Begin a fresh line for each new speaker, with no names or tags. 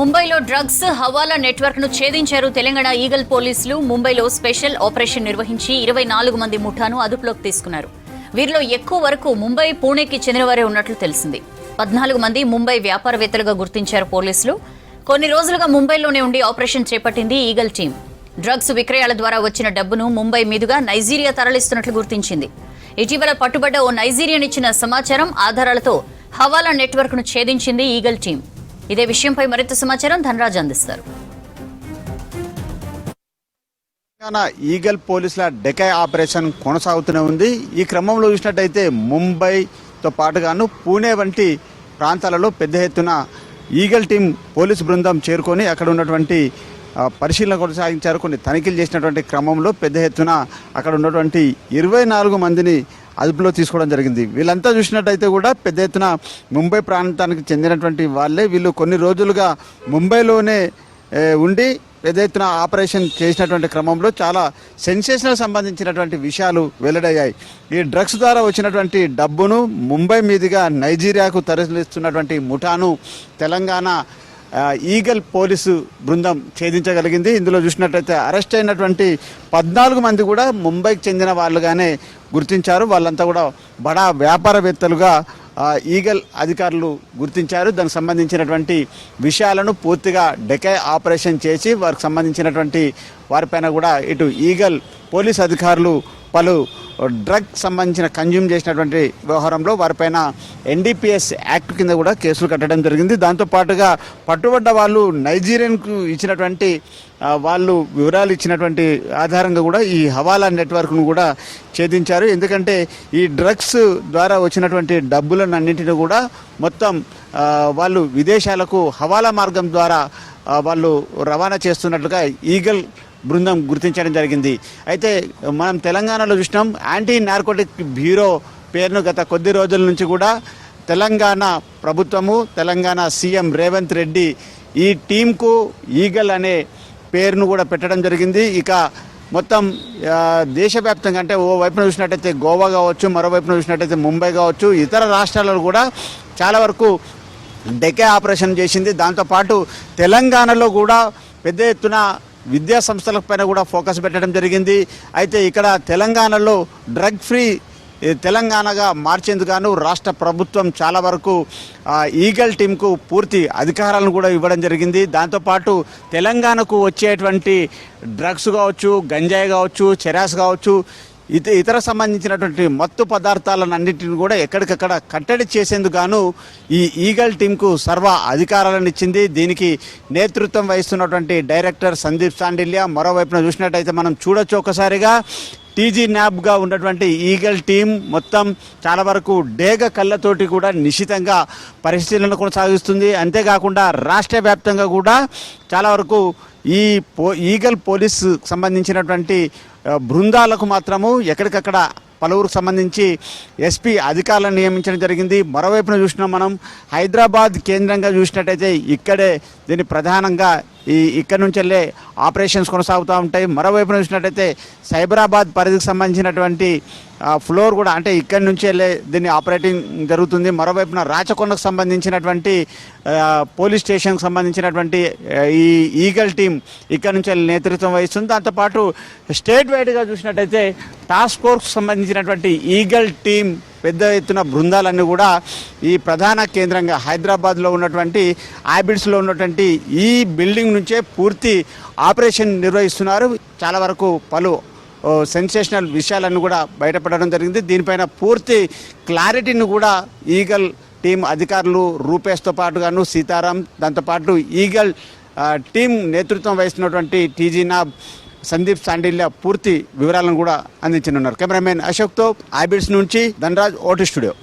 ముంబైలో డ్రగ్స్ హవాలా నెట్వర్క్ ను ఛేదించారు తెలంగాణ ఈగల్ పోలీసులు. ముంబైలో స్పెషల్ ఆపరేషన్ నిర్వహించి 24 మంది ముఠాను అదుపులోకి తీసుకున్నారు. వీరిలో ఎక్కువ వరకు ముంబై, పూణేకి చెందినవారే ఉన్నట్లు తెలిసింది. 14 మంది ముంబై వ్యాపారవేత్తలుగా గుర్తించారు పోలీసులు. కొన్ని రోజులుగా ముంబైలోనే ఉండి ఆపరేషన్ చేపట్టింది ఈగల్ టీం. డ్రగ్స్ విక్రయాల ద్వారా వచ్చిన డబ్బును ముంబై మీదుగా నైజీరియా తరలిస్తున్నట్లు గుర్తించింది. ఇటీవల పట్టుబడ్డ ఓ నైజీరియన్ ఇచ్చిన సమాచారం ఆధారాలతో హవాలా నెట్వర్క్ ను ఛేదించింది ఈగల్ టీం. ఇదే విషయంపై మరింత సమాచారం ధనరాజ్ అందిస్తారు.
ఈగల్ పోలీసుల డెకాయ్ ఆపరేషన్ కొనసాగుతూనే ఉంది. ఈ క్రమంలో చూసినట్టయితే ముంబైతో పాటుగాను పూణే వంటి ప్రాంతాలలో పెద్ద ఎత్తున ఈగల్ టీం పోలీసు బృందం చేరుకొని అక్కడ ఉన్నటువంటి పరిశీలన కొనసాగించారు. కొన్ని తనిఖీలు చేసినటువంటి క్రమంలో పెద్ద ఎత్తున అక్కడ ఉన్నటువంటి 24 మందిని అదుపులో తీసుకోవడం జరిగింది. వీళ్ళంతా చూసినట్టయితే కూడా పెద్ద ఎత్తున ముంబై ప్రాంతానికి చెందినటువంటి వాళ్ళే. వీళ్ళు కొన్ని రోజులుగా ముంబైలోనే ఉండి పెద్ద ఎత్తున ఆపరేషన్ చేసినటువంటి క్రమంలో చాలా సెన్సేషనల్ సంబంధించినటువంటి విషయాలు వెల్లడయ్యాయి. ఈ డ్రగ్స్ ద్వారా వచ్చినటువంటి డబ్బును ముంబై మీదుగా నైజీరియాకు తరలిస్తున్నటువంటి ముఠాను తెలంగాణ ఈగల్ పోలీసు బృందం ఛేదించగలిగింది. ఇందులో చూసినట్టయితే అరెస్ట్ అయినటువంటి 14 మంది కూడా ముంబైకి చెందిన వాళ్ళుగానే గుర్తించారు. వాళ్ళంతా కూడా బడా వ్యాపారవేత్తలుగా ఈగల్ అధికారులు గుర్తించారు. దానికి సంబంధించినటువంటి విషయాలను పూర్తిగా డెకాయ్ ఆపరేషన్ చేసి వారికి సంబంధించినటువంటి వారిపైన కూడా ఇటు ఈగల్ పోలీస్ అధికారులు పలు డ్రగ్ సంబంధించిన కన్జ్యూమ్ చేసినటువంటి వ్యవహారంలో వారిపైన NDPS యాక్ట్ కింద కూడా కేసులు కట్టడం జరిగింది. దాంతోపాటుగా పట్టుబడ్డ వాళ్ళు నైజీరియన్కు ఇచ్చినటువంటి వాళ్ళు వివరాలు ఇచ్చినటువంటి ఆధారంగా కూడా ఈ హవాలా నెట్వర్క్ను కూడా ఛేదించారు. ఎందుకంటే ఈ డ్రగ్స్ ద్వారా వచ్చినటువంటి డబ్బులను అన్నింటినీ కూడా మొత్తం వాళ్ళు విదేశాలకు హవాలా మార్గం ద్వారా వాళ్ళు రవాణా చేస్తున్నట్లుగా ఈగల్ బృందం గుర్తించడం జరిగింది. అయితే మనం తెలంగాణలో చూసినాం, యాంటీ నార్కోటిక్ బ్యూరో పేరును గత కొద్ది రోజుల నుంచి కూడా తెలంగాణ ప్రభుత్వము, తెలంగాణ సీఎం రేవంత్ రెడ్డి ఈ టీంకు ఈగల్ అనే పేరును కూడా పెట్టడం జరిగింది. ఇక మొత్తం దేశవ్యాప్తంగా అంటే ఓ వైపున చూసినట్టయితే గోవా కావచ్చు, మరోవైపున చూసినట్టయితే ముంబై కావచ్చు, ఇతర రాష్ట్రాలలో కూడా చాలా వరకు డెకాయ్ ఆపరేషన్ చేసింది. దాంతోపాటు తెలంగాణలో కూడా పెద్ద ఎత్తున విద్యా సంస్థల పైన కూడా ఫోకస్ పెట్టడం జరిగింది. అయితే ఇక్కడ తెలంగాణలో డ్రగ్ ఫ్రీ తెలంగాణగా మార్చేందుకు రాష్ట్ర ప్రభుత్వం చాలా వరకు ఈగల్ టీంకు పూర్తి అధికారాలను కూడా ఇవ్వడం జరిగింది. దాంతోపాటు తెలంగాణకు వచ్చేటువంటి డ్రగ్స్ కావచ్చు, గంజాయి కావచ్చు, చెరాస్ కావచ్చు, ఇతర సంబంధించినటువంటి మత్తు పదార్థాలను అన్నింటిని కూడా ఎక్కడికక్కడ కట్టడి చేసేందుకు గాను ఈ ఈగల్ టీంకు సర్వ అధికారాలను ఇచ్చింది. దీనికి నేతృత్వం వహిస్తున్నటువంటి డైరెక్టర్ సందీప్ సాండిల్య. మరోవైపున చూసినట్టయితే మనం చూడొచ్చు ఒకసారిగా TG న్యాబ్గా ఉన్నటువంటి ఈగల్ టీం మొత్తం చాలా వరకు డేగ కళ్ళతోటి కూడా నిశితంగా పరిశీలన కొనసాగిస్తుంది. అంతేకాకుండా రాష్ట్ర వ్యాప్తంగా కూడా చాలా వరకు ఈ ఈగల్ పోలీసు సంబంధించినటువంటి బృందాలకు మాత్రము ఎక్కడికక్కడ పలువురికి సంబంధించి SP అధికారులను నియమించడం జరిగింది. మరోవైపున చూసినా మనం హైదరాబాద్ కేంద్రంగా చూసినట్టయితే ఇక్కడే దీన్ని ప్రధానంగా ఇక్కడి నుంచి వెళ్ళే ఆపరేషన్స్ కొనసాగుతూ ఉంటాయి. మరోవైపున చూసినట్టయితే సైబరాబాద్ పరిధికి సంబంధించినటువంటి ఫ్లోర్ కూడా అంటే ఇక్కడి నుంచి వెళ్ళే దీన్ని ఆపరేటింగ్ జరుగుతుంది. మరోవైపున రాచకొండకు సంబంధించినటువంటి పోలీస్ స్టేషన్కి సంబంధించినటువంటి ఈ ఈగల్ టీం ఇక్కడి నుంచి వెళ్ళి నేతృత్వం వహిస్తుంది. దాంతోపాటు స్టేట్ వైడ్గా చూసినట్టయితే టాస్క్ ఫోర్స్కి సంబంధించినటువంటి ఈగల్ టీం పెద్ద ఎత్తున బృందాలన్నీ కూడా ఈ ప్రధాన కేంద్రంగా హైదరాబాద్లో ఉన్నటువంటి ఐబిడ్స్లో ఉన్నటువంటి ఈ బిల్డింగ్ నుంచే పూర్తి ఆపరేషన్ నిర్వహిస్తున్నారు. చాలా వరకు పలు సెన్సేషనల్ విషయాలన్నీ కూడా బయటపడడం జరిగింది. దీనిపైన పూర్తి క్లారిటీని కూడా ఈగల్ టీం అధికారులు రూపేష్తో పాటుగాను సీతారాం, దాంతోపాటు ఈగల్ టీం నేతృత్వం వహిస్తున్నటువంటి TG న్యాబ్ సందీప్ సాండిల్య పూర్తి వివరాలను కూడా అందించనున్నారు. కెమెరామెన్ అశోక్తో ఐబిడ్స్ నుంచి ధనరాజ్, ఓటీ స్టూడియో.